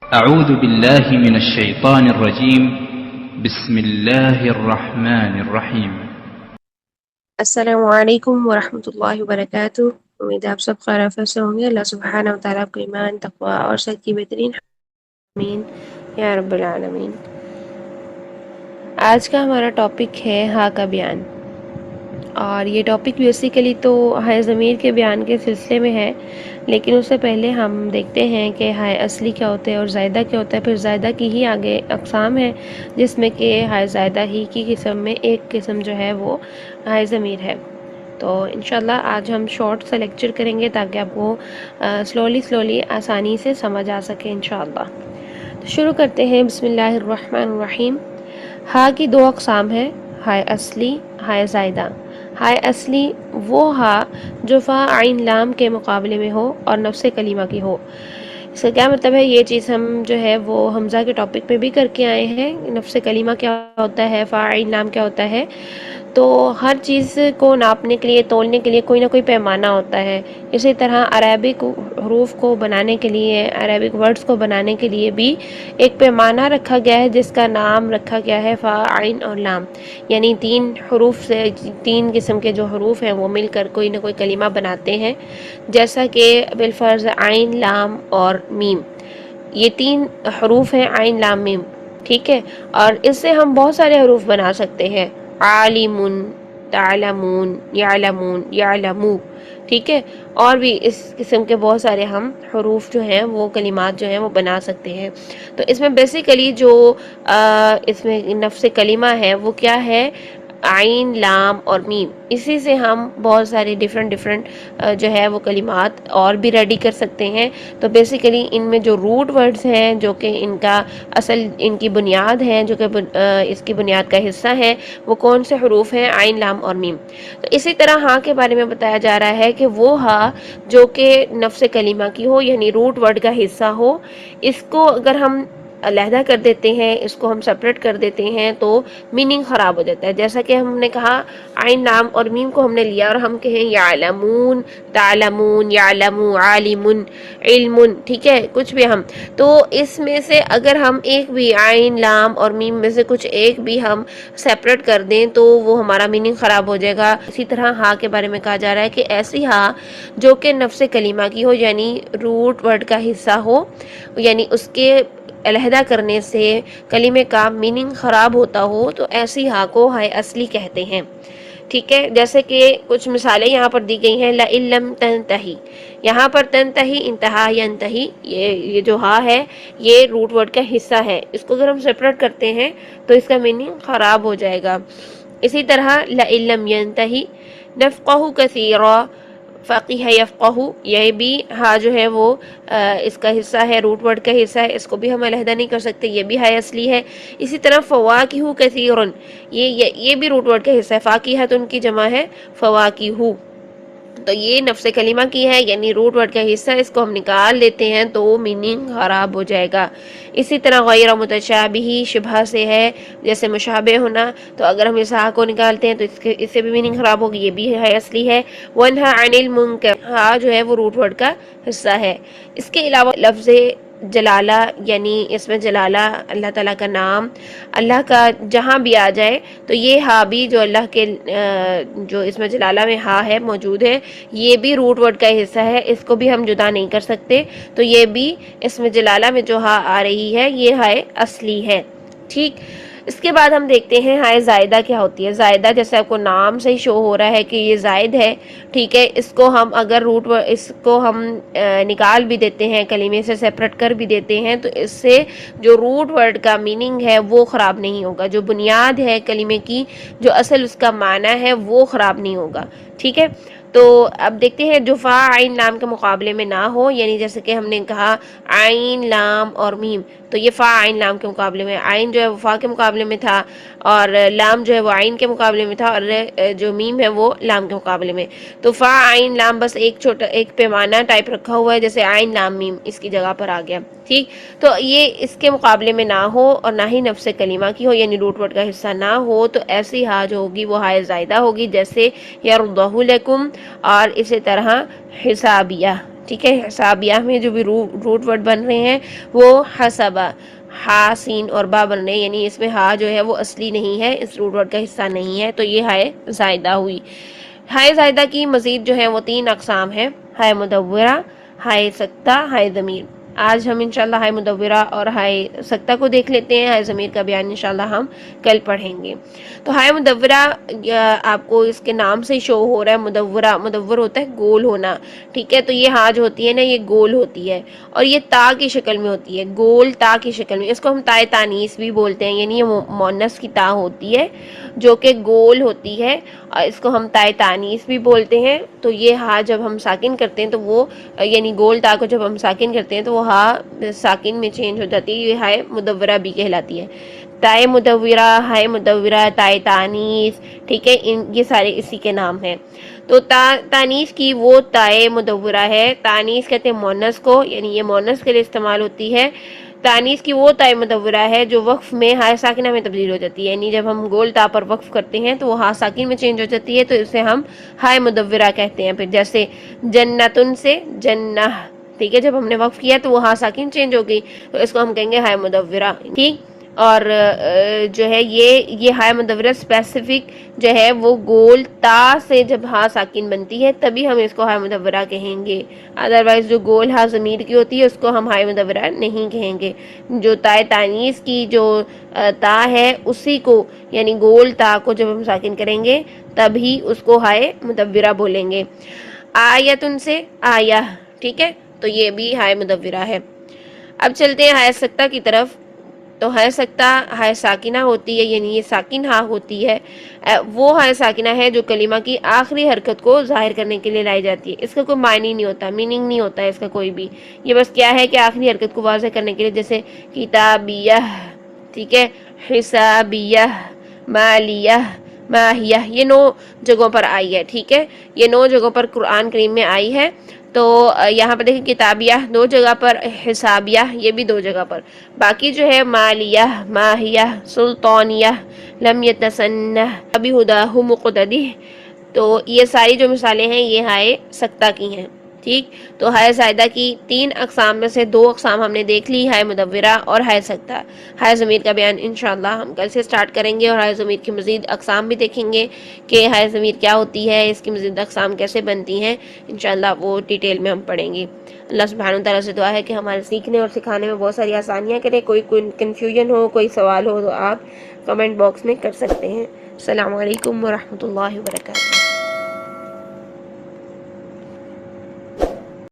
أعوذ بالله من الشيطان الرجيم بسم الله الرحمن الرحيم. السلام علیکم ورحمۃ اللہ وبرکاتہ۔ امید ہے آپ سب خیر آفیت سے ہوں گے۔ اللہ سبحانہ و تعالیٰ آپ کو ایمان، تقوی اور صحت کی بہترین آمین یا رب العالمین۔ آج کا ہمارا ٹاپک ہے ہا کا بیان، اور یہ ٹاپک بیسیکلی تو ہائے ضمیر کے بیان کے سلسلے میں ہے، لیکن اس سے پہلے ہم دیکھتے ہیں کہ ہائے اصلی کیا ہوتا ہے اور زائدہ کیا ہوتا ہے۔ پھر زائدہ کی ہی آگے اقسام ہے، جس میں کہ ہائے زائدہ ہی کی قسم میں ایک قسم جو ہے وہ ہائے ضمیر ہے۔ تو انشاءاللہ آج ہم شارٹ سا لیکچر کریں گے تاکہ آپ کو سلولی آسانی سے سمجھ آ سکے انشاءاللہ۔ تو شروع کرتے ہیں۔ بسم اللہ الرحمن الرحیم۔ ہا کی دو اقسام ہیں، ہائے اصلی، ہائے زائدہ۔ ہائے اصلی وہ ہا جو فا عین لام کے مقابلے میں ہو اور نفس کلمہ کی ہو۔ اس کا کیا مطلب ہے؟ یہ چیز ہم جو ہے وہ حمزہ کے ٹاپک پہ بھی کر کے آئے ہیں۔ نفس کلمہ کیا ہوتا ہے، فا عین لام کیا ہوتا ہے۔ تو ہر چیز کو ناپنے کے لیے، تولنے کے لیے کوئی نہ کوئی پیمانہ ہوتا ہے۔ اسی طرح عربک حروف کو بنانے کے لیے، عربک ورڈز کو بنانے کے لیے بھی ایک پیمانہ رکھا گیا ہے، جس کا نام رکھا گیا ہے فا عین اور لام۔ یعنی تین حروف سے، تین قسم کے جو حروف ہیں وہ مل کر کوئی نہ کوئی کلمہ بناتے ہیں، جیسا کہ بالفرض عین، لام اور میم۔ یہ تین حروف ہیں، عین لام میم، ٹھیک ہے۔ اور اس سے ہم بہت سارے حروف بنا سکتے ہیں، عالم، تعلمون، یعلمون، یعلمو، ٹھیک ہے۔ اور بھی اس قسم کے بہت سارے ہم حروف جو ہیں وہ کلمات جو ہیں وہ بنا سکتے ہیں۔ تو اس میں بیسیکلی جو اس میں نفس کلمہ ہے وہ کیا ہے، عین، لام اور میم۔ اسی سے ہم بہت سارے ڈیفرنٹ جو ہے وہ کلمات اور بھی ریڈی کر سکتے ہیں۔ تو بیسیکلی ان میں جو روٹ ورڈز ہیں، جو کہ ان کا اصل، ان کی بنیاد ہے، جو کہ اس کی بنیاد کا حصہ ہے، وہ کون سے حروف ہیں، عین، لام اور میم۔ تو اسی طرح ہاں کے بارے میں بتایا جا رہا ہے کہ وہ ہاں جو کہ نفس کلمہ کی ہو، یعنی روٹ ورڈ کا حصہ ہو، اس کو اگر ہم علیحدہ کر دیتے ہیں، اس کو ہم سپریٹ کر دیتے ہیں تو میننگ خراب ہو جاتا ہے۔ جیسا کہ ہم نے کہا عین، لام اور میم کو ہم نے لیا اور ہم کہیں یعلمون، تعلمون، یعلمو، عالم، علم، ٹھیک ہے، کچھ بھی ہم، تو اس میں سے اگر ہم ایک بھی عین، لام اور میم میں سے کچھ ایک بھی ہم سیپریٹ کر دیں تو وہ ہمارا میننگ خراب ہو جائے گا۔ اسی طرح ہا کے بارے میں کہا جا رہا ہے کہ ایسی ہا جو کہ نفس کلمہ کی ہو، یعنی روٹ ورڈ کا حصہ ہو، یعنی اس کے علیحدہ کرنے سے کلمے کا میننگ خراب ہوتا ہو، تو ایسی ہا کو ہائے اصلی کہتے ہیں، ٹھیک ہے۔ جیسے کہ کچھ مثالیں یہاں پر دی گئی ہیں، لئن لم تنتہی، یہاں پر تنتہی، انتہا، ینتہی، یہ جو ہا ہے یہ روٹ ورڈ کا حصہ ہے۔ اس کو اگر ہم سیپریٹ کرتے ہیں تو اس کا میننگ خراب ہو جائے گا۔ اسی طرح لئن لم ینتہی نفقہ کثیرا، فقیہ یفقہ، یہ بھی ہا جو ہے وہ اس کا حصہ ہے، روٹ ورڈ کا حصہ ہے، اس کو بھی ہم علیحدہ نہیں کر سکتے، یہ بھی ہائے اصلی ہے۔ اسی طرح فواکہ کثیر، یہ بھی روٹ ورڈ کا حصہ ہے، فاکیہ تو ان کی جمع ہے فواکہ، تو یہ نفس کلمہ کی ہے، یعنی روٹ ورڈ کا حصہ، اس کو ہم نکال دیتے ہیں تو میننگ خراب ہو جائے گا۔ اسی طرح غیر متشابہ، شبہ سے ہے، جیسے مشابہ ہونا، تو اگر ہم اس ہا کو نکالتے ہیں تو اس سے بھی میننگ خراب ہوگی، یہ بھی ہے اصلی ہے۔ وَنْهَا عَنِ الْمُنْكَرِ، ہا جو ہے وہ روٹ ورڈ کا حصہ ہے۔ اس کے علاوہ لفظ جلالہ، یعنی اس میں جلالہ اللہ تعالیٰ کا نام، اللہ کا جہاں بھی آ جائے تو یہ ہا بھی جو اللہ کے جو اس میں جلالہ میں ہا ہے موجود ہے، یہ بھی روٹ ورڈ کا حصہ ہے، اس کو بھی ہم جدا نہیں کر سکتے، تو یہ بھی اس میں جلالہ میں جو ہا آ رہی ہے یہ ہائے اصلی ہے، ٹھیک۔ اس کے بعد ہم دیکھتے ہیں ہائے زائدہ کیا ہوتی ہے۔ زائدہ جیسے آپ کو نام سے ہی شو ہو رہا ہے کہ یہ زائد ہے، ٹھیک ہے، اس کو ہم اگر اس کو ہم نکال بھی دیتے ہیں، کلمے سے سیپریٹ کر بھی دیتے ہیں، تو اس سے جو روٹ ورڈ کا میننگ ہے وہ خراب نہیں ہوگا، جو بنیاد ہے کلمے کی، جو اصل اس کا معنی ہے وہ خراب نہیں ہوگا، ٹھیک ہے۔ تو اب دیکھتے ہیں جو فا عین لام کے مقابلے میں نہ ہو، یعنی جیسے کہ ہم نے کہا عین، لام اور میم، تو یہ فا عین لام کے مقابلے میں، عین جو ہے وہ فا کے مقابلے میں تھا، اور لام جو ہے وہ عین کے مقابلے میں تھا، اور جو میم ہے وہ لام کے مقابلے میں۔ تو فا عین لام بس ایک پیمانہ ٹائپ رکھا ہوا ہے، جیسے عین، لام، میم اس کی جگہ پر آ گیا، ٹھیک۔ تو یہ اس کے مقابلے میں نہ ہو اور نہ ہی نفس کلمہ کی ہو، یعنی روٹ ورڈ کا حصہ نہ ہو، تو ایسی ہا جو ہوگی وہ ہائے زائدہ ہوگی، جیسے یرضہ لکم اور اسی طرح حسابیہ، ٹھیک ہے، حسابیہ میں جو بھی روٹ ورڈ بن رہے ہیں وہ حسبہ، ہا سین اور با بن رہے ہیں، یعنی اس میں ہا جو ہے وہ اصلی نہیں ہے، اس روٹ ورڈ کا حصہ نہیں ہے، تو یہ ہائے زائدہ ہوئی۔ ہائے زائدہ کی مزید جو ہے وہ 3 اقسام ہیں، ہائے مدورہ، ہائے سکتہ، ہائے ضمیر۔ آج ہم انشاءاللہ ہائے مدورہ اور ہائے سکتہ کو دیکھ لیتے ہیں، ہائے ضمیر کا بیان انشاءاللہ ہم کل پڑھیں گے۔ تو ہائے مدورہ آپ کو اس کے نام سے شو ہو رہا ہے، مدورہ، مدور ہوتا ہے گول ہونا، ٹھیک ہے، تو یہ ہاں جو ہوتی ہے نا یہ گول ہوتی ہے اور یہ تا کی شکل میں ہوتی ہے، گول تا کی شکل میں، اس کو ہم تائے تانیث بھی بولتے ہیں، یعنی یہ مؤنث کی تا ہوتی ہے جو کہ گول ہوتی ہے، اور اس کو ہم تائے تانیث بھی بولتے ہیں۔ تو یہ ہا جب ہم ساکن کرتے ہیں تو وہ یعنی گول تا کو جب ہم ساکن کرتے ہیں تو وہ ہا ساکن میں چینج ہو جاتی ہے، یہ ہائے مدورہ بھی کہلاتی ہے۔ تائے مدورہ، ہائے مدورہ، تائے تانیث، ٹھیک ہے، یہ سارے اسی کے نام ہیں۔ تو تانیث کی وہ تائے مدورہ ہے، تانیث کہتے ہیں مؤنث کو، یعنی یہ مؤنث کے لیے استعمال ہوتی ہے۔ تانیث کی وہ تائے مدورہ ہے جو وقف میں ہائے ساکنہ میں تبدیل ہو جاتی ہے، یعنی جب ہم گول تا پر وقف کرتے ہیں تو وہ ہا ساکن میں چینج ہو جاتی ہے، تو اسے ہم ہائے مدورہ کہتے ہیں۔ پھر جیسے جنتن سے جنہ، ٹھیک ہے، جب ہم نے وقف کیا تو وہ ہا ساکن چینج ہو گئی، تو اس کو ہم کہیں گے ہائے مدورہ، ٹھیک۔ اور جو ہے یہ ہائے مدورہ اسپیسیفک جو ہے وہ گول تا سے جب ہا ساکن بنتی ہے تبھی ہم اس کو ہائے مدورہ کہیں گے، ادروائز جو گول ہا ضمیر کی ہوتی ہے اس کو ہم ہائے مدورہ نہیں کہیں گے۔ جو تائے تانیث کی جو تا ہے اسی کو، یعنی گول تا کو جب ہم ساکن کریں گے تبھی اس کو ہائے مدورہ بولیں گے۔ آیتن سے آیہ، ٹھیک ہے، تو یہ بھی ہائے مدورہ ہے۔ اب چلتے ہیں ہائے سکتہ کی طرف۔ تو ہائے سکتہ ہائے ساکنہ ہوتی ہے، یعنی یہ ساکن ہا ہوتی ہے، وہ ہائے ساکنہ ہے جو کلمہ کی آخری حرکت کو ظاہر کرنے کے لیے لائی جاتی ہے۔ اس کا کوئی معنی نہیں ہوتا، میننگ نہیں ہوتا ہے اس کا کوئی بھی، یہ بس کیا ہے کہ آخری حرکت کو واضح کرنے کے لیے، جیسے کتابیہ، ٹھیک ہے، حسابیہ، مالیہ، ماہیہ، یہ 9 جگہوں پر آئی ہے، ٹھیک ہے، یہ 9 جگہوں پر قرآن کریم میں آئی ہے۔ تو یہاں پر دیکھیں کتابیہ 2 جگہ پر، حسابیہ یہ بھی 2 جگہ پر، باقی جو ہے مالیہ، ماہیہ، سلطانیہ، لم یتسنہ، ابی ہداہ مقتدی، تو یہ ساری جو مثالیں ہیں یہ ہائے سکتہ کی ہیں، ٹھیک۔ تو ہائے زائدہ کی 3 اقسام میں سے 2 اقسام ہم نے دیکھ لی، ہائے مدورہ اور ہائے سکتہ۔ ہائے ضمیر کا بیان انشاءاللہ ہم کل سے سٹارٹ کریں گے اور ہائے ضمیر کی مزید اقسام بھی دیکھیں گے کہ ہائے ضمیر کیا ہوتی ہے، اس کی مزید اقسام کیسے بنتی ہیں، انشاءاللہ وہ ڈیٹیل میں ہم پڑھیں گے۔ اللہ سبحانہ وتعالیٰ سے دعا ہے کہ ہمارے سیکھنے اور سکھانے میں بہت ساری آسانیاں کرے۔ کوئی کنفیوژن ہو، کوئی سوال ہو تو آپ کمنٹ باکس میں کر سکتے ہیں۔ السلام علیکم ورحمۃ اللہ وبرکاتہ۔